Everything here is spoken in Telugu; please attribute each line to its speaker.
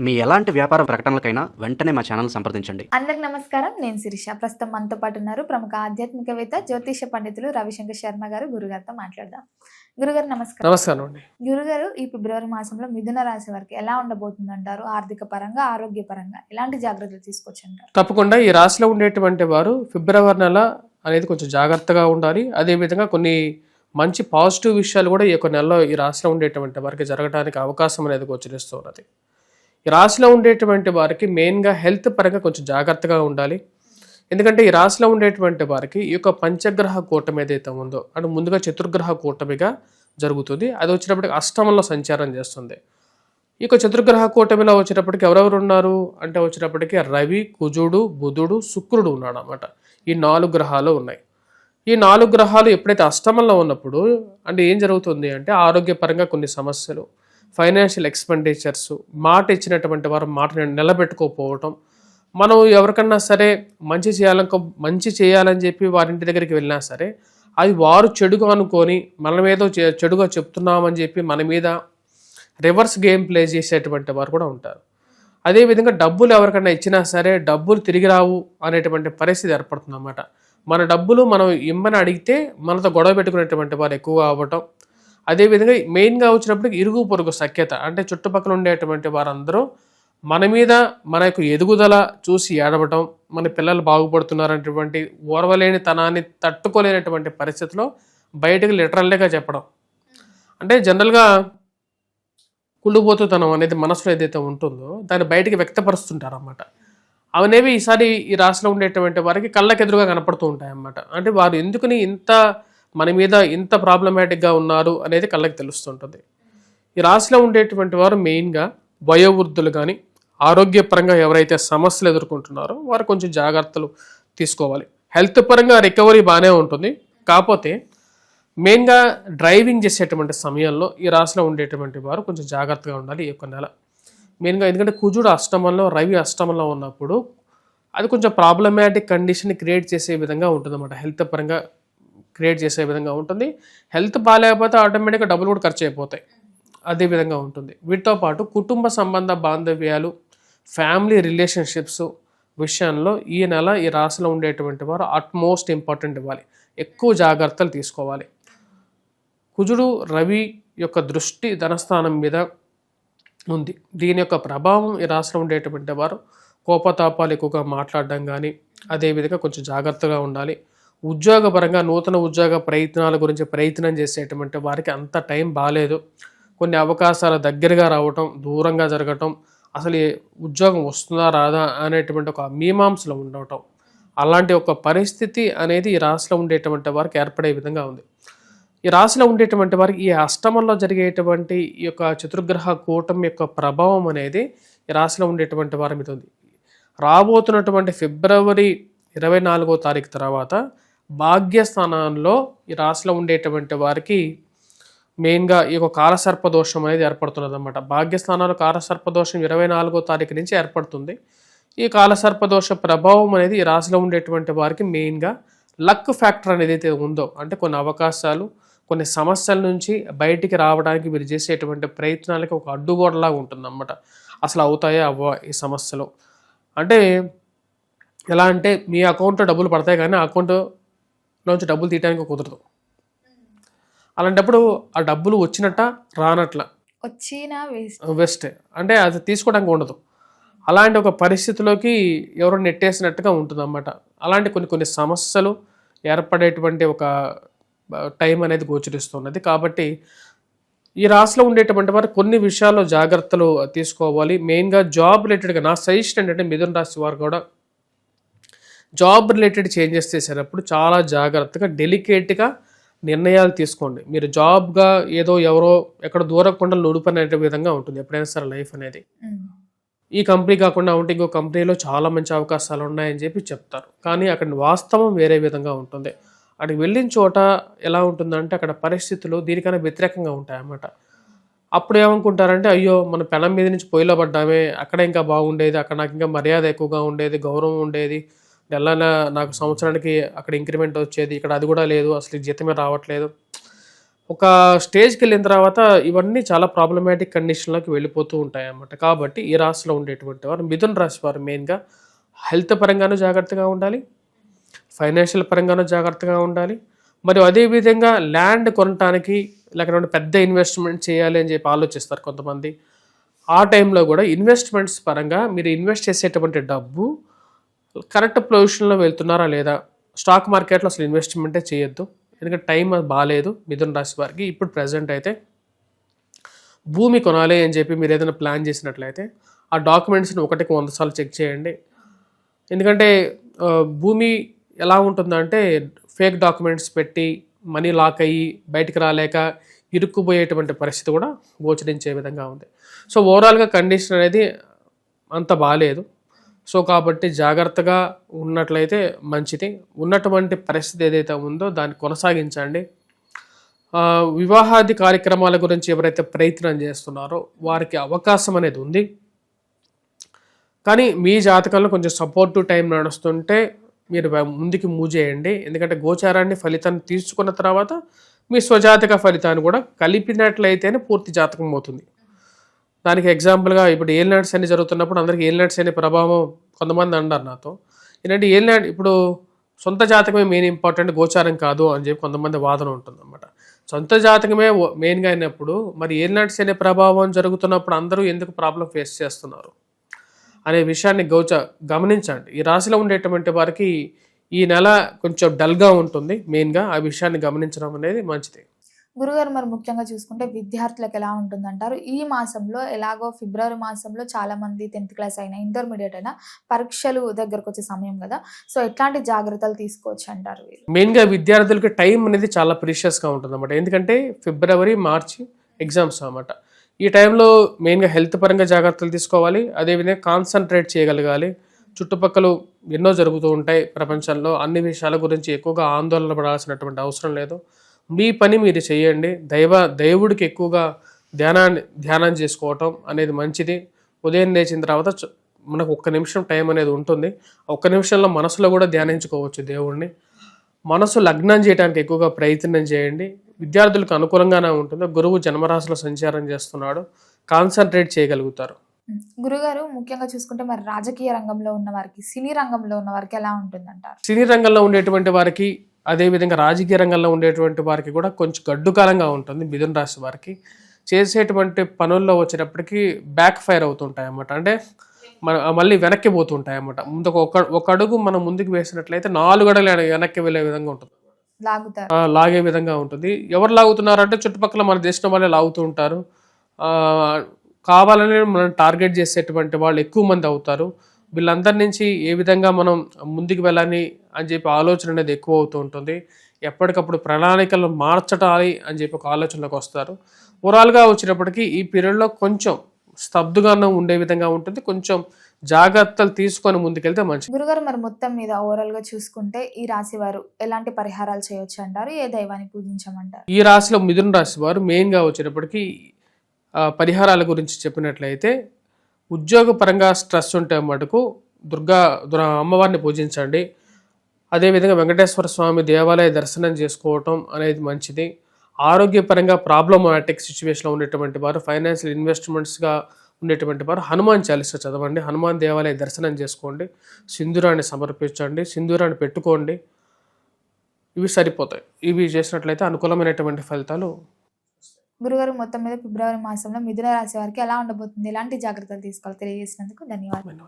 Speaker 1: మీ ఎలాంటి వ్యాపార ప్రకటనలకైనా వెంటనే మా ఛానల్ సంప్రదించండి.
Speaker 2: అందరికి నమస్కారం. నేను శిరీష. ప్రస్తుతం మనతో పాటు ఉన్నారు ప్రముఖ ఆధ్యాత్మికవేత్త, జ్యోతిష పండితులు రవిశంకర్ శర్మ గారు. గురుగారితో మాట్లాడదాం. గురుగారు నమస్కారం.
Speaker 3: నమస్కారం అండి.
Speaker 2: గురుగారు, ఈ ఫిబ్రవరి మాసంలో మిథున రాశి వారికి ఎలా ఉండబోతుంది అంటారు? ఆర్థిక పరంగా, ఆరోగ్య పరంగా ఎలాంటి జాగ్రత్తలు తీసుకోవచ్చు అంటారు?
Speaker 3: తప్పకుండా ఈ రాశిలో ఉండేటువంటి వారు ఫిబ్రవరి నెల అనేది కొంచెం జాగ్రత్తగా ఉండాలి. అదేవిధంగా కొన్ని మంచి పాజిటివ్ విషయాలు కూడా ఈ యొక్క నెలలో ఈ రాశిలో ఉండేటువంటి వారికి జరగడానికి అవకాశం అనేది గోచరిస్తూ ఉన్నది. ఈ రాశిలో ఉండేటువంటి వారికి మెయిన్గా హెల్త్ పరంగా కొంచెం జాగ్రత్తగా ఉండాలి. ఎందుకంటే ఈ రాశిలో ఉండేటువంటి వారికి ఈ యొక్క పంచగ్రహ కూటమి ఏదైతే ఉందో అంటే ముందుగా చతుర్గ్రహ కూటమిగా జరుగుతుంది. అది వచ్చినప్పటికి అష్టమంలో సంచారం చేస్తుంది. ఈ యొక్క చతుర్గ్రహ కూటమిలో వచ్చేటప్పటికి ఎవరెవరు ఉన్నారు అంటే వచ్చేటప్పటికి రవి, కుజుడు, బుధుడు, శుక్రుడు ఉన్నాడు అన్నమాట. ఈ 4 గ్రహాలు ఉన్నాయి. ఈ 4 గ్రహాలు ఎప్పుడైతే అష్టమంలో ఉన్నప్పుడు అంటే ఏం జరుగుతుంది అంటే ఆరోగ్యపరంగా కొన్ని సమస్యలు, ఫైనాన్షియల్ ఎక్స్పెండిచర్స్, మాట ఇచ్చినటువంటి వారు మాటని నిలబెట్టుకోకపోవటం, మనం ఎవరికన్నా సరే మంచి చేయాలని చెప్పి వారి ఇంటి దగ్గరికి వెళ్ళినా సరే అది వారు చెడుగా అనుకొని మనం ఏదో చెడుగా చెప్తున్నామని చెప్పి మన మీద రివర్స్ గేమ్ ప్లే చేసేటువంటి వారు కూడా ఉంటారు. అదేవిధంగా డబ్బులు ఎవరికైనా ఇచ్చినా సరే డబ్బులు తిరిగి రావు అనేటువంటి పరిస్థితి ఏర్పడుతుంది అన్నమాట. మన డబ్బులు మనం ఇమ్మని అడిగితే మనతో గొడవ పెట్టుకునేటువంటి వారు ఎక్కువగా అవ్వటం. అదేవిధంగా మెయిన్గా వచ్చినప్పటికి ఇరుగు పొరుగు సఖ్యత అంటే చుట్టుపక్కల ఉండేటువంటి వారందరూ మన మీద మన యొక్క ఎదుగుదల చూసి ఏడవటం, మన పిల్లలు బాగుపడుతున్నారనేటువంటి ఓర్వలేని తనాన్ని తట్టుకోలేనటువంటి పరిస్థితిలో బయటకు లిటరల్గా చెప్పడం. అంటే జనరల్గా కుళ్ళుబోతుతనం అనేది మనసులో ఏదైతే ఉంటుందో దాన్ని బయటికి వ్యక్తపరుస్తుంటారు అన్నమాట. అవనేవి ఈసారి ఈ రాశిలో ఉండేటువంటి వారికి కళ్ళకెదురుగా కనపడుతూ ఉంటాయి అన్నమాట. అంటే వారు ఎందుకని మన మీద ఇంత ప్రాబ్లమాటిక్గా ఉన్నారు అనేది కళ్ళకి తెలుస్తుంటుంది. ఈ రాశిలో ఉండేటువంటి వారు మెయిన్గా వయోవృద్ధులు కానీ ఆరోగ్యపరంగా ఎవరైతే సమస్యలు ఎదుర్కొంటున్నారో వారు కొంచెం జాగ్రత్తలు తీసుకోవాలి. హెల్త్ పరంగా రికవరీ బాగానే ఉంటుంది. కాకపోతే మెయిన్గా డ్రైవింగ్ చేసేటువంటి సమయంలో ఈ రాశిలో ఉండేటువంటి వారు కొంచెం జాగ్రత్తగా ఉండాలి ఈ యొక్క నెల. మెయిన్గా ఎందుకంటే కుజుడు అష్టమంలో, రవి అష్టమంలో ఉన్నప్పుడు అది కొంచెం ప్రాబ్లమాటిక్ కండిషన్ క్రియేట్ చేసే విధంగా ఉంటుంది అన్నమాట. హెల్త్ పరంగా క్రియేట్ చేసే విధంగా ఉంటుంది. హెల్త్ బాగాలేకపోతే ఆటోమేటిక్గా డబ్బులు కూడా ఖర్చు అయిపోతాయి. అదే విధంగా ఉంటుంది. వీటితో పాటు కుటుంబ సంబంధ బాంధవ్యాలు, ఫ్యామిలీ రిలేషన్షిప్స్ విషయంలో ఈ నెల ఈ రాశిలో ఉండేటువంటి వారు అట్మోస్ట్ ఇంపార్టెంట్ ఇవ్వాలి. ఎక్కువ జాగ్రత్తలు తీసుకోవాలి. కుజుడు, రవి యొక్క దృష్టి ధనస్థానం మీద ఉంది. దీని యొక్క ప్రభావం ఈ రాశిలో ఉండేటువంటి వారు కోపతాపాలు ఎక్కువగా మాట్లాడడం కానీ అదేవిధంగా కొంచెం జాగ్రత్తగా ఉండాలి. ఉద్యోగపరంగా నూతన ఉద్యోగ ప్రయత్నాల గురించి ప్రయత్నం చేసేటువంటి వారికి అంత టైం బాగాలేదు. కొన్ని అవకాశాల దగ్గరగా రావటం, దూరంగా జరగటం, అసలు ఉద్యోగం వస్తుందా రాదా అనేటువంటి ఒక మీమాంసలో ఉండటం, అలాంటి ఒక పరిస్థితి అనేది ఈ రాశిలో ఉండేటువంటి వారికి ఏర్పడే విధంగా ఉంది. ఈ రాశిలో ఉండేటువంటి వారికి ఈ అష్టమంలో జరిగేటువంటి ఈ యొక్క చతుర్గ్రహ కూటమి యొక్క ప్రభావం అనేది ఈ రాశిలో ఉండేటువంటి వారి మీద ఉంది. రాబోతున్నటువంటి ఫిబ్రవరి 24వ తారీఖు తర్వాత భాగ్యస్థానంలో ఈ రాశిలో ఉండేటువంటి వారికి మెయిన్గా ఈ యొక్క కాలసర్పదోషం అనేది ఏర్పడుతున్నది అన్నమాట. భాగ్యస్థానంలో కాలసర్పదోషం 24వ తారీఖు నుంచి ఏర్పడుతుంది. ఈ కాలసర్పదోష ప్రభావం అనేది ఈ రాశిలో ఉండేటువంటి వారికి మెయిన్గా లక్ ఫ్యాక్టర్ అనేది అయితే ఉందో అంటే కొన్ని అవకాశాలు, కొన్ని సమస్యల నుంచి బయటికి రావడానికి మీరు చేసేటువంటి ప్రయత్నాలకి ఒక అడ్డుగోడలాగా ఉంటుంది అన్నమాట. అసలు అవుతాయా అవ్వ ఈ సమస్యలు అంటే ఎలా అంటే మీ అకౌంట్లో డబ్బులు పడతాయి కానీ అకౌంట్లోంచి డబ్బులు తీయడానికి కుదరదు. అలాంటప్పుడు ఆ డబ్బులు వచ్చినట్ట రానట్ల
Speaker 2: వచ్చినా
Speaker 3: వేస్ట్ అంటే అది తీసుకోవడానికి ఉండదు. అలాంటి ఒక పరిస్థితిలోకి ఎవరో నెట్టేసినట్టుగా ఉంటుంది అన్నమాట. అలాంటి కొన్ని సమస్యలు ఏర్పడేటువంటి ఒక టైం అనేది గోచరిస్తున్నది. కాబట్టి ఈ రాశిలో ఉండేటువంటి వారు కొన్ని విషయాల్లో జాగ్రత్తలు తీసుకోవాలి. మెయిన్గా జాబ్ రిలేటెడ్గా నా సజెషన్ ఏంటంటే మిథున రాశి వారు కూడా జాబ్ రిలేటెడ్ చేంజెస్ చేసేటప్పుడు చాలా జాగ్రత్తగా డెలికేట్గా నిర్ణయాలు తీసుకోండి. మీరు జాబ్గా ఏదో ఎవరో ఎక్కడ దూరకుండా నుడిపనే విధంగా ఉంటుంది ఎప్పుడైనా సరే లైఫ్ అనేది. ఈ కంపెనీ కాకుండా ఉంటే ఇంకో కంపెనీలో చాలా మంచి అవకాశాలు ఉన్నాయని చెప్పి చెప్తారు, కానీ అక్కడ వాస్తవం వేరే విధంగా ఉంటుంది. అక్కడికి వెళ్ళిన చోట ఎలా ఉంటుందంటే అక్కడ పరిస్థితులు దీనికన్నా వ్యతిరేకంగా ఉంటాయన్నమాట. అప్పుడు ఏమనుకుంటారంటే అయ్యో మన పెనం మీద నుంచి పొయ్యిలో పడ్డామే, అక్కడ ఇంకా బాగుండేది, అక్కడ నాకు ఇంకా మర్యాద ఎక్కువగా ఉండేది, గౌరవం ఉండేది, నెలన నాకు సంవత్సరానికి అక్కడ ఇంక్రిమెంట్ వచ్చేది, ఇక్కడ అది కూడా లేదు, అసలు జీతమే రావట్లేదు. ఒక స్టేజ్కి వెళ్ళిన తర్వాత ఇవన్నీ చాలా ప్రాబ్లమాటిక్ కండిషన్లోకి వెళ్ళిపోతూ ఉంటాయి అన్నమాట. కాబట్టి ఈ రాశిలో ఉండేటువంటి వారు, మిథున రాశి వారు మెయిన్గా హెల్త్ పరంగానూ జాగ్రత్తగా ఉండాలి, ఫైనాన్షియల్ పరంగానూ జాగ్రత్తగా ఉండాలి. మరియు అదేవిధంగా ల్యాండ్ కొనడానికి లేకపోతే పెద్ద ఇన్వెస్ట్మెంట్ చేయాలి అని చెప్పి ఆలోచిస్తారు కొంతమంది. ఆ టైంలో కూడా ఇన్వెస్ట్మెంట్స్ పరంగా మీరు ఇన్వెస్ట్ చేసేటువంటి డబ్బు కరెక్ట్ పొజిషన్లో వెళ్తున్నారా లేదా, స్టాక్ మార్కెట్లో అసలు ఇన్వెస్ట్మెంటే చేయొద్దు. ఎందుకంటే టైం బాగాలేదు మిథున రాశి వారికి. ఇప్పుడు ప్రజెంట్ అయితే భూమి కొనాలి అని చెప్పి మీరు ఏదైనా ప్లాన్ చేసినట్లయితే ఆ డాక్యుమెంట్స్ని 100 సార్లు చెక్ చేయండి. ఎందుకంటే భూమి ఎలా ఉంటుందంటే ఫేక్ డాక్యుమెంట్స్ పెట్టి మనీ లాక్ అయ్యి బయటికి రాలేక ఇరుక్కుపోయేటువంటి పరిస్థితి కూడా గోచరించే విధంగా ఉంది. సో ఓవరాల్గా కండిషన్ అనేది అంత బాగాలేదు. సో కాబట్టి జాగ్రత్తగా ఉన్నట్లయితే మంచిది. ఉన్నటువంటి పరిస్థితి ఏదైతే ఉందో దాన్ని కొనసాగించండి. వివాహాది కార్యక్రమాల గురించి ఎవరైతే ప్రయత్నం చేస్తున్నారో వారికి అవకాశం అనేది ఉంది. కానీ మీ జాతకంలో కొంచెం సపోర్టివ్ టైం నడుస్తుంటే మీరు ముందుకు మూవ్ చేయండి. ఎందుకంటే గోచారాన్ని ఫలితాన్ని తీసుకున్న తర్వాత మీ స్వజాతక ఫలితాన్ని కూడా కలిపినట్లయితేనే పూర్తి జాతకం అవుతుంది. దానికి ఎగ్జాంపుల్గా ఇప్పుడు ఏలినాడ్స్ అన్ని జరుగుతున్నప్పుడు అందరికీ ఏలినాడ్స్ అనే ప్రభావం కొంతమంది అన్నారు నాతో. ఏంటంటే ఏలినాడ్ ఇప్పుడు సొంత జాతకమే మెయిన్ ఇంపార్టెంట్, గోచారం కాదు అని చెప్పి కొంతమంది వాదన ఉంటుంది అన్నమాట. సొంత జాతకమే మెయిన్గా అయినప్పుడు మరి ఏలినాడ్స్ అనే ప్రభావం జరుగుతున్నప్పుడు అందరూ ఎందుకు ప్రాబ్లం ఫేస్ చేస్తున్నారు అనే విషయాన్ని గమనించండి. ఈ రాశిలో ఉండేటువంటి వారికి ఈ నెల కొంచెం డల్గా ఉంటుంది. మెయిన్గా ఆ విషయాన్ని గమనించడం అనేది మంచిది.
Speaker 2: గురుగారు మరి ముఖ్యంగా చూసుకుంటే విద్యార్థులకు ఎలా ఉంటుందంటారు? ఈ మాసంలో ఎలాగో ఫిబ్రవరి మాసంలో చాలా మంది 10th క్లాస్ అయినా ఇంటర్మీడియట్ అయినా పరీక్షలు దగ్గరకు వచ్చే సమయం కదా, సో ఎట్లాంటి జాగ్రత్తలు తీసుకోవచ్చు అంటారు వీరు?
Speaker 3: మెయిన్గా విద్యార్థులకి టైం అనేది చాలా ప్రీషియస్గా ఉంటుంది అన్నమాట. ఎందుకంటే ఫిబ్రవరి మార్చి ఎగ్జామ్స్ అన్నమాట. ఈ టైంలో మెయిన్గా హెల్త్ పరంగా జాగ్రత్తలు తీసుకోవాలి. అదేవిధంగా కాన్సన్ట్రేట్ చేయగలగాలి. చుట్టుపక్కల ఎన్నో జరుగుతూ ఉంటాయి ప్రపంచంలో, అన్ని విషయాల గురించి ఎక్కువగా ఆందోళన పడాల్సినటువంటి అవసరం లేదు. మీ పని మీరు చేయండి. దేవుడికి ఎక్కువగా ధ్యానం చేసుకోవటం అనేది మంచిది. ఉదయం లేచిన తర్వాత మనకు 1 నిమిషం టైం అనేది ఉంటుంది. 1 నిమిషంలో మనసులో కూడా ధ్యానించుకోవచ్చు దేవుడిని. మనసు లగ్నం చేయడానికి ఎక్కువగా ప్రయత్నం చేయండి. విద్యార్థులకు అనుకూలంగానే ఉంటుంది. గురువు జన్మరాశిలో సంచారం చేస్తున్నాడు, కాన్సన్ట్రేట్ చేయగలుగుతారు.
Speaker 2: గురుగారు ముఖ్యంగా చూసుకుంటే మరి రాజకీయ రంగంలో ఉన్న వారికి, సినీ రంగంలో ఉన్న వారికి ఎలా ఉంటుందంటారు?
Speaker 3: సినీ రంగంలో ఉండేటువంటి వారికి, అదేవిధంగా రాజకీయ రంగంలో ఉండేటువంటి వారికి కూడా కొంచెం గడ్డుకాలంగా ఉంటుంది. మిథున రాశి వారికి చేసేటువంటి పనుల్లో వచ్చేటప్పటికి బ్యాక్ ఫైర్ అవుతుంటాయి అన్నమాట. అంటే మళ్ళీ వెనక్కి పోతుంటాయి అన్నమాట. ముందుకు ఒక అడుగు మనం ముందుకు వేసినట్లయితే 4 అడుగులు వెనక్కి వెళ్ళే విధంగా ఉంటుంది, లాగే విధంగా ఉంటుంది. ఎవరు లాగుతున్నారంటే చుట్టుపక్కల మన దేశం వాళ్ళే లాగుతూ ఉంటారు. కావాలని మనం టార్గెట్ చేసేటువంటి వాళ్ళు ఎక్కువ మంది అవుతారు. వీళ్ళందరి నుంచి ఏ విధంగా మనం ముందుకు వెళ్ళాలి అని చెప్పి ఆలోచన అనేది ఎక్కువ అవుతూ ఉంటుంది. ఎప్పటికప్పుడు ప్రణాళికలు మార్చటాలి అని చెప్పి ఒక ఆలోచనలోకి వస్తారు. ఓవరాల్గా వచ్చినప్పటికీ ఈ పీరియడ్లో కొంచెం స్తబ్దుగానే ఉండే విధంగా ఉంటుంది. కొంచెం జాగ్రత్తలు తీసుకొని ముందుకెళ్తే మంచిది.
Speaker 2: గురుగారు మరి మొత్తం మీద ఓవరాల్ గా చూసుకుంటే ఈ రాశి వారు ఎలాంటి పరిహారాలు చేయొచ్చు అంటారు? ఏ దైవాన్ని పూజించమంటారు?
Speaker 3: ఈ రాశిలో మిథున రాశి వారు మెయిన్గా వచ్చేటప్పటికి పరిహారాల గురించి చెప్పినట్లయితే ఉద్యోగపరంగా స్ట్రెస్ ఉంటే మటుకు దుర్గా అమ్మవారిని పూజించండి. అదేవిధంగా వెంకటేశ్వర స్వామి దేవాలయ దర్శనం చేసుకోవటం అనేది మంచిది. ఆరోగ్యపరంగా ప్రాబ్లమాటిక్ సిచ్యువేషన్లో ఉండేటువంటి వారు, ఫైనాన్షియల్ ఇన్వెస్ట్మెంట్స్గా ఉండేటువంటి వారు హనుమాన్ చాలీసా చదవండి, హనుమాన్ దేవాలయ దర్శనం చేసుకోండి, సింధూరాన్ని సమర్పించండి, సింధూరాన్ని పెట్టుకోండి. ఇవి సరిపోతాయి. ఇవి చేసినట్లయితే అనుకూలమైనటువంటి ఫలితాలు.
Speaker 2: గురుగారు మొత్తం మీద ఫిబ్రవరి మాసంలో మిథున రాశి వారికి ఎలా ఉండబోతుంది, ఎలాంటి జాగ్రత్తలు తీసుకోవాలి తెలియజేసినందుకు ధన్యవాదాలు.